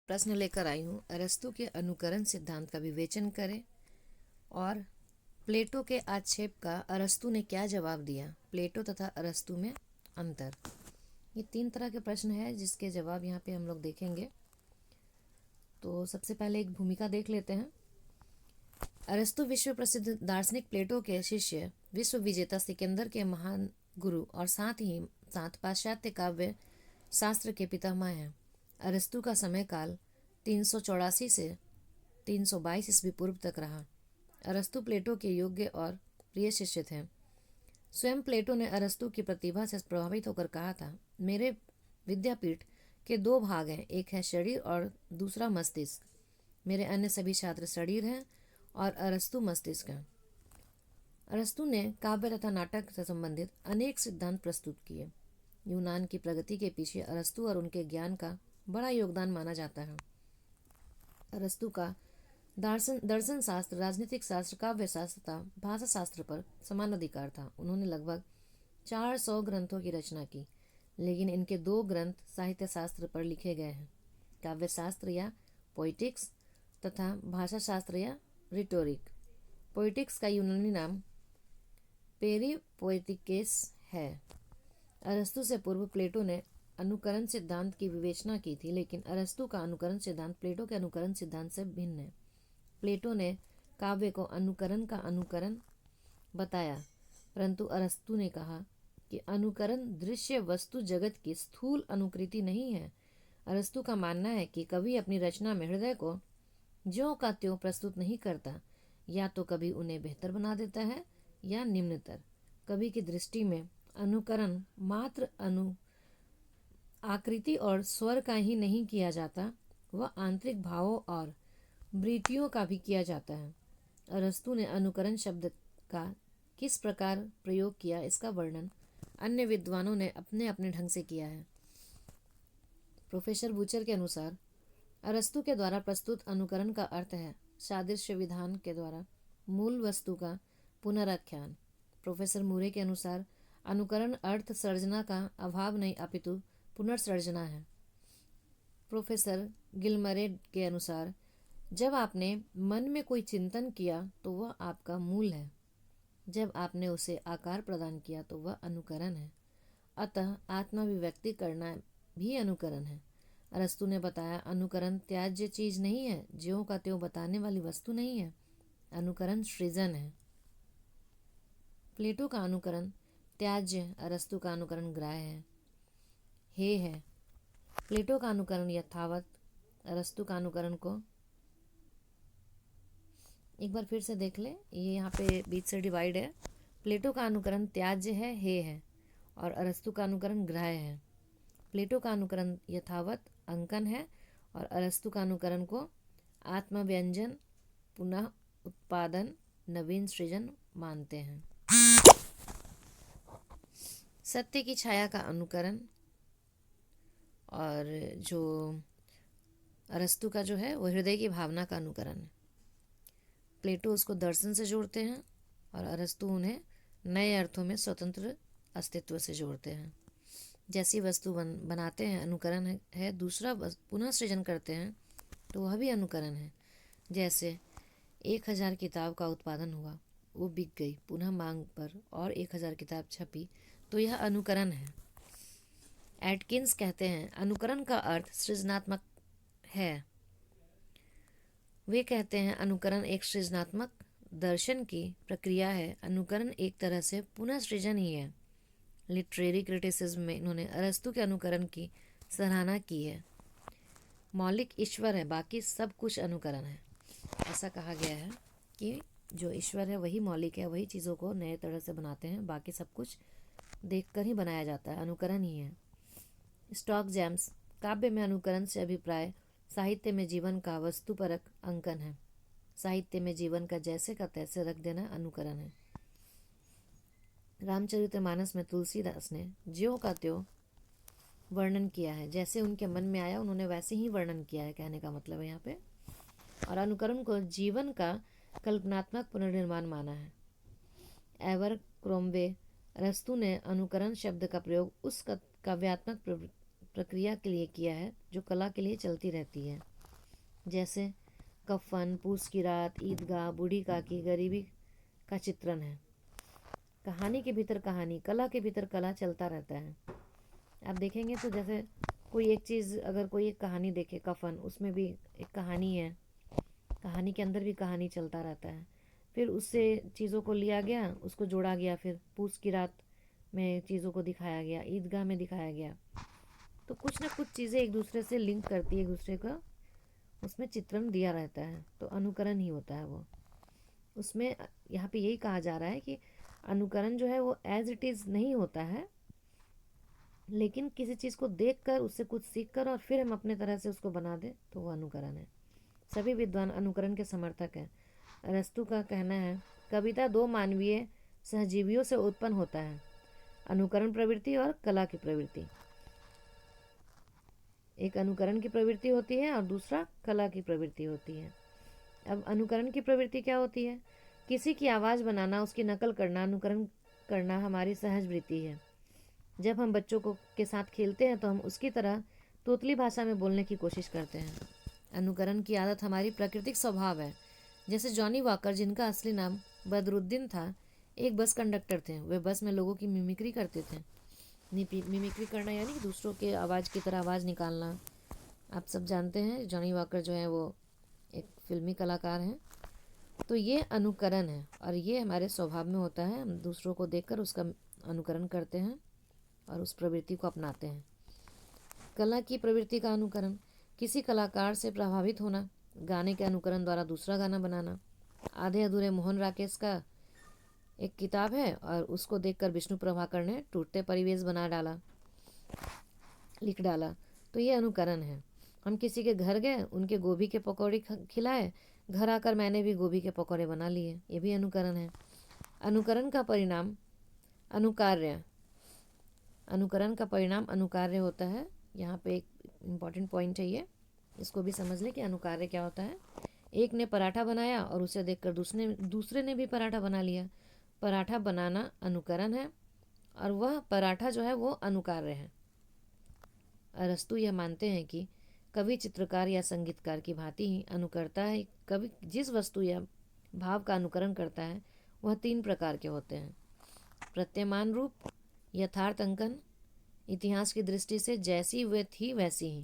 प्रश्न लेकर आई हूँ। अरस्तु के अनुकरण सिद्धांत का विवेचन करें और प्लेटो के आक्षेप का अरस्तु ने क्या जवाब दिया। प्लेटो तथा अरस्तु में अंतर। ये 3 तरह के प्रश्न हैं जिसके जवाब यहाँ पे हम लोग देखेंगे। तो सबसे पहले एक भूमिका देख लेते हैं। अरस्तु विश्व प्रसिद्ध दार्शनिक प्लेटो के शिष्य, विश्व विजेता सिकंदर के महान गुरु और साथ ही साथ पाश्चात्य काव्य शास्त्र के पितामह हैं। अरस्तु का समय काल 384 से 322 ईस्वी पूर्व तक रहा। अरस्तु प्लेटो के योग्य और प्रिय शिष्य थे। स्वयं प्लेटो ने अरस्तु की प्रतिभा से प्रभावित होकर कहा था, मेरे विद्यापीठ के 2 भाग हैं, एक है शरीर और दूसरा मस्तिष्क। मेरे अन्य सभी छात्र शरीर हैं और अरस्तु मस्तिष्क हैं। अरस्तु ने काव्य तथा नाटक से संबंधित अनेक सिद्धांत प्रस्तुत किए। यूनान की प्रगति के पीछे अरस्तु और उनके ज्ञान का बड़ा योगदान माना जाता है। अरस्तु का दर्शन शास्त्र, राजनीतिक शास्त्र, काव्य शास्त्र तथा भाषा शास्त्र पर समान अधिकार था। उन्होंने लगभग 400 ग्रंथों की रचना की, लेकिन इनके 2 ग्रंथ साहित्य शास्त्र पर लिखे गए हैं, काव्य शास्त्र या पोइटिक्स तथा भाषा शास्त्र या रिटोरिक। पोइटिक्स का यूनानी नाम पेरिपोएटिकेस है। अरस्तु से पूर्व प्लेटो ने अनुकरण सिद्धांत की विवेचना की थी, लेकिन अरस्तु का अनुकरण सिद्धांत प्लेटो के अनुकरण सिद्धांत से भिन्न है। प्लेटो ने काव्य को अनुकरण का अनुकरण बताया, परंतु अरस्तु ने कहा कि अनुकरण दृश्य वस्तु जगत की स्थूल अनुकृति नहीं है। अरस्तु का मानना है कि कवि अपनी रचना में हृदय को ज्यों का त्यों प्रस्तुत नहीं करता, या तो कभी उन्हें बेहतर बना देता है या निम्नतर। कवि की दृष्टि में अनुकरण मात्र आकृति और स्वर का ही नहीं किया जाता, वह आंतरिक भावों और वृत्तियों का भी किया जाता है। अरस्तु ने अनुकरण शब्द का किस प्रकार प्रयोग किया, इसका वर्णन अन्य विद्वानों ने अपने अपने ढंग से किया है। प्रोफेसर बूचर के अनुसार अरस्तु के द्वारा प्रस्तुत अनुकरण का अर्थ है सादृश्य विधान के द्वारा मूल वस्तु का पुनराख्यान। प्रोफेसर मूरे के अनुसार अनुकरण अर्थ सर्जना का अभाव नहीं अपितु पुनर्सर्जना है। प्रोफेसर गिलमरे के अनुसार जब आपने मन में कोई चिंतन किया तो वह आपका मूल है, जब आपने उसे आकार प्रदान किया तो वह अनुकरण है। अतः आत्माभिव्यक्ति करना भी अनुकरण है। अरस्तु ने बताया, अनुकरण त्याज्य चीज नहीं है, ज्यों का त्यों बताने वाली वस्तु नहीं है। अनुकरण सृजन है। प्लेटो का अनुकरण त्याज्य, अरस्तु का अनुकरण ग्राह्य है, हे है। प्लेटो का अनुकरण यथावत, अरस्तु का अनुकरण को एक बार फिर से देख ले, ये यहाँ पे बीच से डिवाइड है। प्लेटो का अनुकरण त्याज्य है, हे है, और अरस्तु का अनुकरण ग्राह्य है। प्लेटो का अनुकरण यथावत अंकन है और अरस्तु का अनुकरण को आत्मव्यंजन, पुनः उत्पादन, नवीन सृजन मानते हैं। सत्य की छाया का अनुकरण, और जो अरस्तु का जो है वो हृदय की भावना का अनुकरण है। प्लेटो उसको दर्शन से जोड़ते हैं और अरस्तु उन्हें नए अर्थों में स्वतंत्र अस्तित्व से जोड़ते हैं। जैसी वस्तु बनाते हैं अनुकरण है, दूसरा पुनः सृजन करते हैं तो वह भी अनुकरण है। जैसे 1000 किताब का उत्पादन हुआ, वो बिक गई, पुनः मांग पर और 1000 किताब छपी, तो यह अनुकरण है। एटकिंस कहते हैं अनुकरण का अर्थ सृजनात्मक है। वे कहते हैं अनुकरण एक सृजनात्मक दर्शन की प्रक्रिया है। अनुकरण एक तरह से पुनः सृजन ही है। लिटरेरी क्रिटिसिज्म में इन्होंने अरस्तु के अनुकरण की सराहना की है। मौलिक ईश्वर है, बाकी सब कुछ अनुकरण है। ऐसा कहा गया है कि जो ईश्वर है वही मौलिक है, वही चीज़ों को नए तरह से बनाते हैं, बाकी सब कुछ देखकर ही बनाया जाता है, अनुकरण ही है। स्टॉक जेम्स, काव्य में अनुकरण से अभिप्राय साहित्य में जीवन का वस्तुपरक अंकन है। साहित्य में जीवन का जैसे का तैसे रख देना अनुकरण है। रामचरितमानस में तुलसीदास ने ज्यों का त्यों वर्णन किया है, जैसे उनके मन में आया उन्होंने वैसे ही वर्णन किया है, कहने का मतलब है यहाँ पे। और अनुकरण को जीवन का कल्पनात्मक पुनर्निर्माण माना है। एवर क्रोम्बे, अरस्तु ने अनुकरण शब्द का प्रयोग उस काव्यात्मक प्रक्रिया के लिए किया है जो कला के लिए चलती रहती है। जैसे कफन, पूस की रात, ईदगाह, बूढ़ी काकी, गरीबी का चित्रण है। कहानी के भीतर कहानी, कला के भीतर कला चलता रहता है। आप देखेंगे तो जैसे कोई एक चीज़, अगर कोई एक कहानी देखे, कफन, उसमें भी एक कहानी है, कहानी के अंदर भी कहानी चलता रहता है। फिर उससे चीज़ों को लिया गया, उसको जोड़ा गया, फिर पूस की रात में चीज़ों को दिखाया गया, ईदगाह में दिखाया गया। तो कुछ ना कुछ चीज़ें एक दूसरे से लिंक करती है, एक दूसरे का उसमें चित्रण दिया रहता है, तो अनुकरण ही होता है वो। उसमें यहाँ पे यही कहा जा रहा है कि अनुकरण जो है वो एज इट इज़ नहीं होता है, लेकिन किसी चीज़ को देख कर, उससे कुछ सीख कर और फिर हम अपने तरह से उसको बना दें, तो वो अनुकरण है। सभी विद्वान अनुकरण के समर्थक हैं। अरस्तु का कहना है, कविता दो मानवीय सहजीवियों से उत्पन्न होता है, अनुकरण प्रवृत्ति और कला की प्रवृत्ति। एक अनुकरण की प्रवृत्ति होती है और दूसरा कला की प्रवृत्ति होती है। अब अनुकरण की प्रवृत्ति क्या होती है? किसी की आवाज़ बनाना, उसकी नकल करना, अनुकरण करना हमारी सहज वृत्ति है। जब हम बच्चों को के साथ खेलते हैं तो हम उसकी तरह तोतली भाषा में बोलने की कोशिश करते हैं। अनुकरण की आदत हमारी प्राकृतिक स्वभाव है। जैसे जॉनी वॉकर, जिनका असली नाम बदरुद्दीन था, एक बस कंडक्टर थे। वे बस में लोगों की मिमिक्री करते थे। मिमिक्री करना यानी कि दूसरों के आवाज़ की तरह आवाज़ निकालना। आप सब जानते हैं जॉनी वॉकर जो है वो एक फिल्मी कलाकार हैं। तो ये अनुकरण है और ये हमारे स्वभाव में होता है। हम दूसरों को देखकर उसका अनुकरण करते हैं और उस प्रवृत्ति को अपनाते हैं। कला की प्रवृत्ति का अनुकरण, किसी कलाकार से प्रभावित होना, गाने के अनुकरण द्वारा दूसरा गाना बनाना। आधे अधूरे मोहन राकेश का एक किताब है और उसको देखकर विष्णु प्रभाकर ने टूटते परिवेश बना डाला, लिख डाला। तो ये अनुकरण है। हम किसी के घर गए, उनके गोभी के पकौड़े खिलाए, घर आकर मैंने भी गोभी के पकौड़े बना लिए, ये भी अनुकरण है। अनुकरण का परिणाम अनुकार्य, अनुकरण का परिणाम अनुकार्य होता है। यहाँ पे एक इम्पॉर्टेंट पॉइंट है ये, इसको भी समझ लें कि अनुकार्य क्या होता है। एक ने पराठा बनाया और उसे देखकर दूसरे ने भी पराठा बना लिया। पराठा बनाना अनुकरण है और वह पराठा जो है वो अनुकार्य है। अरस्तु यह मानते हैं कि कवि चित्रकार या संगीतकार की भांति ही अनुकरता है। कवि जिस वस्तु या भाव का अनुकरण करता है वह तीन प्रकार के होते हैं: प्रत्यमान रूप, यथार्थ अंकन, इतिहास की दृष्टि से जैसी वे थी वैसी ही।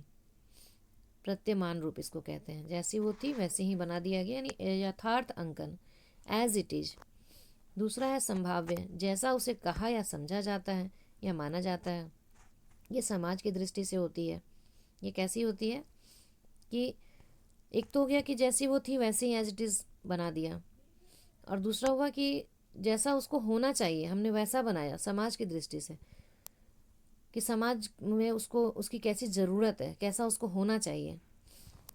प्रत्यमान रूप इसको कहते हैं, जैसी वो थी वैसी ही बना दिया गया, यानी यथार्थ अंकन, एज इट इज। दूसरा है संभाव्य, जैसा उसे कहा या समझा जाता है या माना जाता है। ये समाज की दृष्टि से होती है। ये कैसी होती है कि एक तो हो गया कि जैसी वो थी वैसे ही एज इट इज़ बना दिया, और दूसरा हुआ कि जैसा उसको होना चाहिए हमने वैसा बनाया समाज की दृष्टि से, कि समाज में उसको उसकी कैसी ज़रूरत है, कैसा उसको होना चाहिए।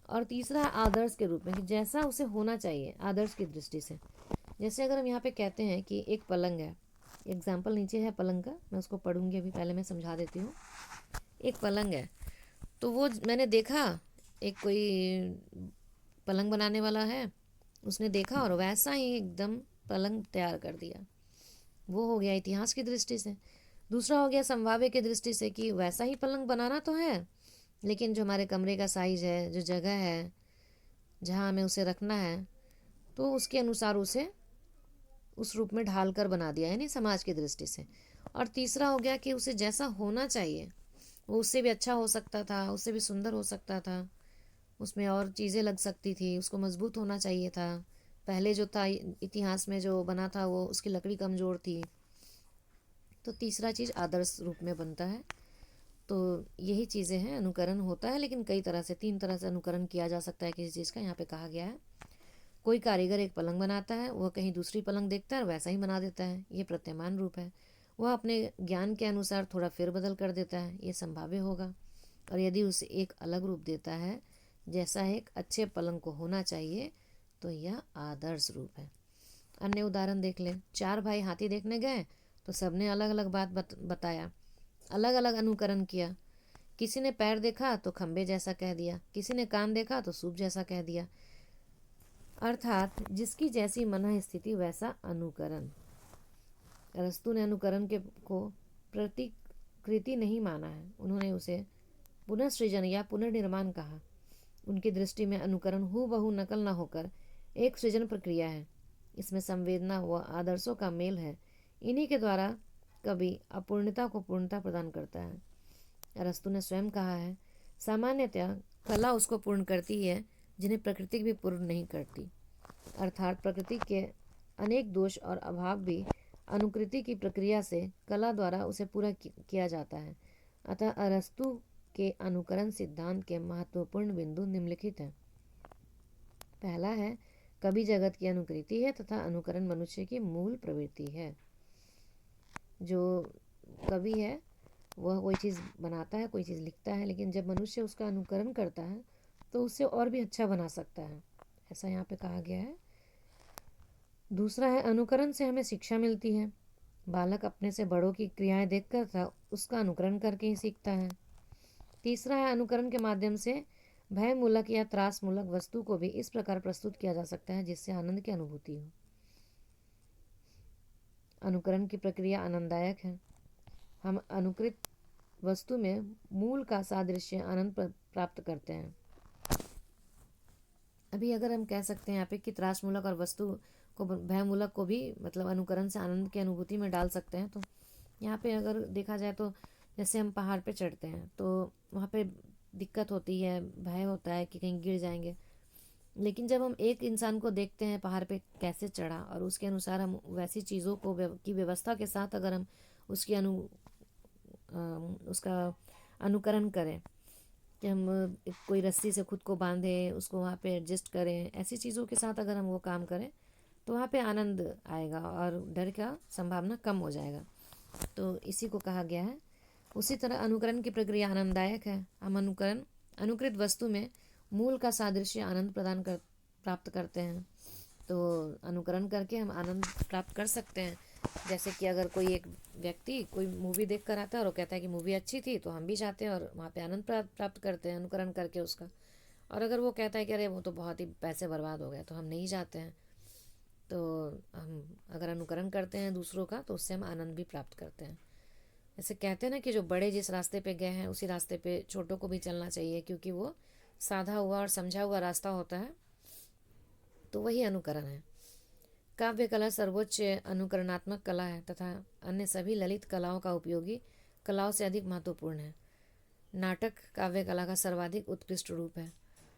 और तीसरा आदर्श के रूप में, कि जैसा उसे होना चाहिए आदर्श की दृष्टि से। जैसे अगर हम यहाँ पे कहते हैं कि एक पलंग है, एग्जाम्पल नीचे है पलंग का, मैं उसको पढ़ूंगी अभी, पहले मैं समझा देती हूँ। एक पलंग है, तो वो मैंने देखा, एक कोई पलंग बनाने वाला है, उसने देखा और वैसा ही एकदम पलंग तैयार कर दिया। वो हो गया इतिहास की दृष्टि से। दूसरा हो गया संभाव्य की दृष्टि से, कि वैसा ही पलंग बनाना तो है, लेकिन जो हमारे कमरे का साइज है, जो जगह है जहाँ हमें उसे रखना है, तो उसके अनुसार उसे उस रूप में ढाल कर बना दिया, यानी समाज की दृष्टि से। और तीसरा हो गया कि उसे जैसा होना चाहिए, वो उससे भी अच्छा हो सकता था, उससे भी सुंदर हो सकता था, उसमें और चीज़ें लग सकती थी, उसको मजबूत होना चाहिए था। पहले जो था इतिहास में जो बना था वो उसकी लकड़ी कमज़ोर थी। तो तीसरा चीज़ आदर्श रूप में बनता है। तो यही चीज़ें हैं, अनुकरण होता है, लेकिन कई तरह से, तीन तरह से अनुकरण किया जा सकता है किसी चीज़ का। यहाँ पे कहा गया है कोई कारीगर एक पलंग बनाता है, वह कहीं दूसरी पलंग देखता है और वैसा ही बना देता है, ये प्रत्यमान रूप है। वह अपने ज्ञान के अनुसार थोड़ा फेर बदल कर देता है, ये संभाव्य होगा। और यदि उसे एक अलग रूप देता है जैसा एक अच्छे पलंग को होना चाहिए, तो यह आदर्श रूप है। अन्य उदाहरण देख लें। चार भाई हाथी देखने गए तो सबने अलग अलग बात बताया, अलग अलग अनुकरण किया। किसी ने पैर देखा तो खंबे जैसा कह दिया, किसी ने कान देखा तो सूप जैसा कह दिया। अर्थात जिसकी जैसी मन स्थिति वैसा अनुकरण। अरस्तु ने अनुकरण को प्रतिकृति नहीं माना है, उन्होंने उसे पुनःसृजन या पुनर्निर्माण कहा। उनकी दृष्टि में अनुकरण हूबहू नकल न होकर एक सृजन प्रक्रिया है। इसमें संवेदना व आदर्शों का मेल है। इन्हीं के द्वारा कवि अपूर्णता को पूर्णता प्रदान करता है। अरस्तु ने स्वयं कहा है, सामान्यतः कला उसको पूर्ण करती है जिन्हें प्रकृति भी पूर्ण नहीं करती। अर्थात प्रकृति के अनेक दोष और अभाव भी अनुकृति की प्रक्रिया से कला द्वारा उसे पूरा किया जाता है। अतः अरस्तु के अनुकरण सिद्धांत के महत्वपूर्ण बिंदु निम्नलिखित हैं। पहला है, कवि जगत की अनुकृति है तथा अनुकरण मनुष्य की मूल प्रवृत्ति है। जो कवि है वह कोई चीज़ बनाता है, कोई चीज़ लिखता है, लेकिन जब मनुष्य उसका अनुकरण करता है तो उससे और भी अच्छा बना सकता है, ऐसा यहाँ पे कहा गया है। दूसरा है, अनुकरण से हमें शिक्षा मिलती है। बालक अपने से बड़ों की क्रियाएं देखकर था उसका अनुकरण करके ही सीखता है। तीसरा है, अनुकरण के माध्यम से भयमूलक या त्रासमूलक वस्तु को भी इस प्रकार प्रस्तुत किया जा सकता है जिससे आनंद की अनुभूति हो। अनुकरण की प्रक्रिया आनंददायक है। हम अनुकृत वस्तु में मूल का सादृश्य आनंद प्राप्त करते हैं। अभी अगर हम कह सकते हैं यहाँ पे कि त्रासमूलक और वस्तु को भयमूलक को भी मतलब अनुकरण से आनंद की अनुभूति में डाल सकते हैं। तो यहाँ पे अगर देखा जाए तो जैसे हम पहाड़ पे चढ़ते हैं तो वहाँ पे दिक्कत होती है, भय होता है कि कहीं गिर जाएंगे। लेकिन जब हम एक इंसान को देखते हैं पहाड़ पे कैसे चढ़ा और उसके अनुसार हम वैसी चीज़ों को की व्यवस्था के साथ अगर हम उसकी उसका अनुकरण करें कि हम कोई रस्सी से खुद को बांधें, उसको वहाँ पे एडजस्ट करें, ऐसी चीज़ों के साथ अगर हम वो काम करें तो वहाँ पे आनंद आएगा और डर का संभावना कम हो जाएगा। तो इसी को कहा गया है। उसी तरह अनुकरण की प्रक्रिया आनंददायक है। हम अनुकृत वस्तु में मूल का सादृश्य आनंद प्राप्त करते हैं। तो अनुकरण करके हम आनंद प्राप्त कर सकते हैं। जैसे कि अगर कोई एक व्यक्ति कोई मूवी देख कर आता है और वो कहता है कि मूवी अच्छी थी, तो हम भी जाते हैं और वहाँ पे आनंद प्राप्त करते हैं अनुकरण करके उसका। और अगर वो कहता है कि अरे वो तो बहुत ही पैसे बर्बाद हो गए, तो हम नहीं जाते हैं। तो हम अगर अनुकरण करते हैं दूसरों का तो उससे हम आनंद भी प्राप्त करते हैं। ऐसे कहते हैं ना कि जो बड़े जिस रास्ते पे गए हैं उसी रास्ते पे छोटों को भी चलना चाहिए, क्योंकि वो साधा हुआ और समझा हुआ रास्ता होता है। तो वही अनुकरण है। काव्य कला सर्वोच्च अनुकरणात्मक कला है तथा अन्य सभी ललित कलाओं का उपयोगी कलाओं से अधिक महत्वपूर्ण है। नाटक काव्य कला का सर्वाधिक उत्कृष्ट रूप है।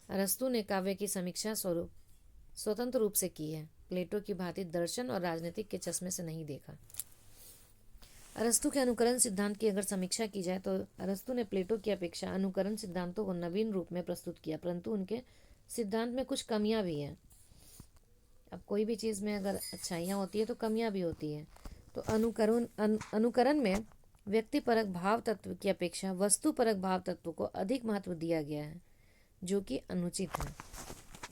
अरस्तु ने काव्य की समीक्षा स्वतंत्र रूप से की है। प्लेटो की भांति दर्शन और राजनीतिक के चश्मे से नहीं देखा। अरस्तु के अनुकरण सिद्धांत की अगर समीक्षा की जाए तो अरस्तु ने प्लेटो की अपेक्षा अनुकरण सिद्धांतों को नवीन रूप में प्रस्तुत किया, परंतु उनके सिद्धांत में कुछ कमियां भी हैं। अब कोई भी चीज़ में अगर अच्छाइयाँ होती है तो कमियां भी होती है। तो अनुकरण में व्यक्तिपरक भाव तत्व की अपेक्षा वस्तुपरक भाव तत्व को अधिक महत्व दिया गया है, जो कि अनुचित है।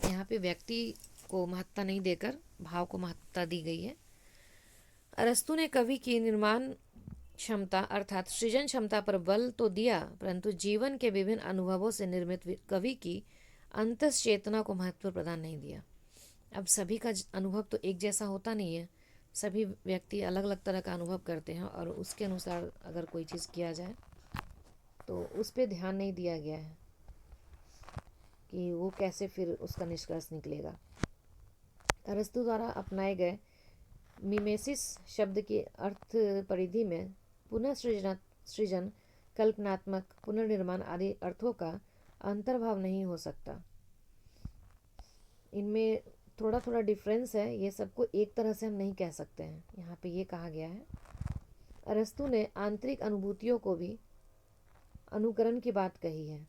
यहाँ पे व्यक्ति को महत्ता नहीं देकर भाव को महत्ता दी गई है। अरस्तु ने कवि की निर्माण क्षमता अर्थात सृजन क्षमता पर बल तो दिया, परंतु जीवन के विभिन्न अनुभवों से निर्मित कवि की अंतश्चेतना को महत्व प्रदान नहीं दिया। अब सभी का अनुभव तो एक जैसा होता नहीं है। सभी व्यक्ति अलग अलग तरह का अनुभव करते हैं और उसके अनुसार अगर कोई चीज़ किया जाए तो उस पर ध्यान नहीं दिया गया है कि वो कैसे फिर उसका निष्कर्ष निकलेगा। अरस्तु द्वारा अपनाए गए मिमेसिस शब्द की अर्थ परिधि में पुनः सृजन, कल्पनात्मक पुनर्निर्माण आदि अर्थों का अंतर्भाव नहीं हो सकता। इनमें थोड़ा थोड़ा डिफरेंस है, ये सबको एक तरह से हम नहीं कह सकते हैं। यहाँ पे ये कहा गया है। अरस्तु ने आंतरिक अनुभूतियों को भी अनुकरण की बात कही है।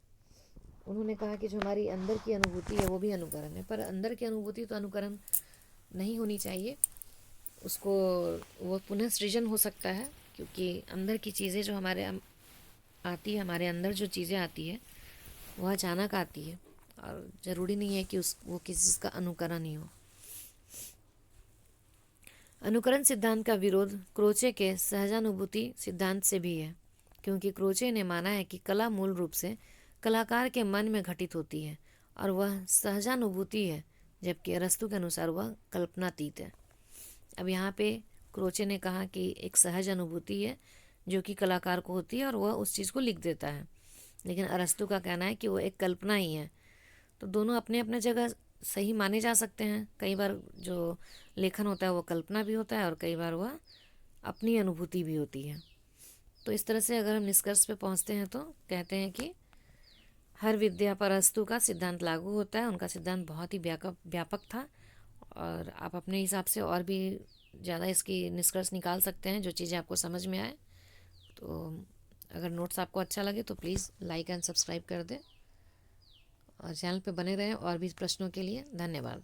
उन्होंने कहा कि जो हमारी अंदर की अनुभूति है वो भी अनुकरण है, पर अंदर की अनुभूति तो अनुकरण नहीं होनी चाहिए, उसको वो पुनः सृजन हो सकता है, क्योंकि अंदर की चीज़ें जो हमारे आती है, हमारे अंदर जो चीज़ें आती है वह अचानक आती है और ज़रूरी नहीं है कि वो किसी चीज़ का अनुकरण ही हो। अनुकरण सिद्धांत का विरोध क्रोचे के सहजानुभूति सिद्धांत से भी है, क्योंकि क्रोचे ने माना है कि कला मूल रूप से कलाकार के मन में घटित होती है और वह सहजानुभूति है, जबकि अरस्तु के अनुसार वह कल्पनातीत है। अब यहाँ पे क्रोचे ने कहा कि एक सहज अनुभूति है जो कि कलाकार को होती है और वह उस चीज़ को लिख देता है, लेकिन अरस्तु का कहना है कि वो एक कल्पना ही है। तो दोनों अपने अपने जगह सही माने जा सकते हैं। कई बार जो लेखन होता है वो कल्पना भी होता है और कई बार वह अपनी अनुभूति भी होती है। तो इस तरह से अगर हम निष्कर्ष पे पहुंचते हैं तो कहते हैं कि हर विद्या पर अरस्तु का सिद्धांत लागू होता है। उनका सिद्धांत बहुत ही व्यापक था और आप अपने हिसाब से और भी ज़्यादा इसकी निष्कर्ष निकाल सकते हैं जो चीज़ें आपको समझ में आए। तो अगर नोट्स आपको अच्छा लगे तो प्लीज़ लाइक एंड सब्सक्राइब कर दें और चैनल पे बने रहें और भी प्रश्नों के लिए। धन्यवाद।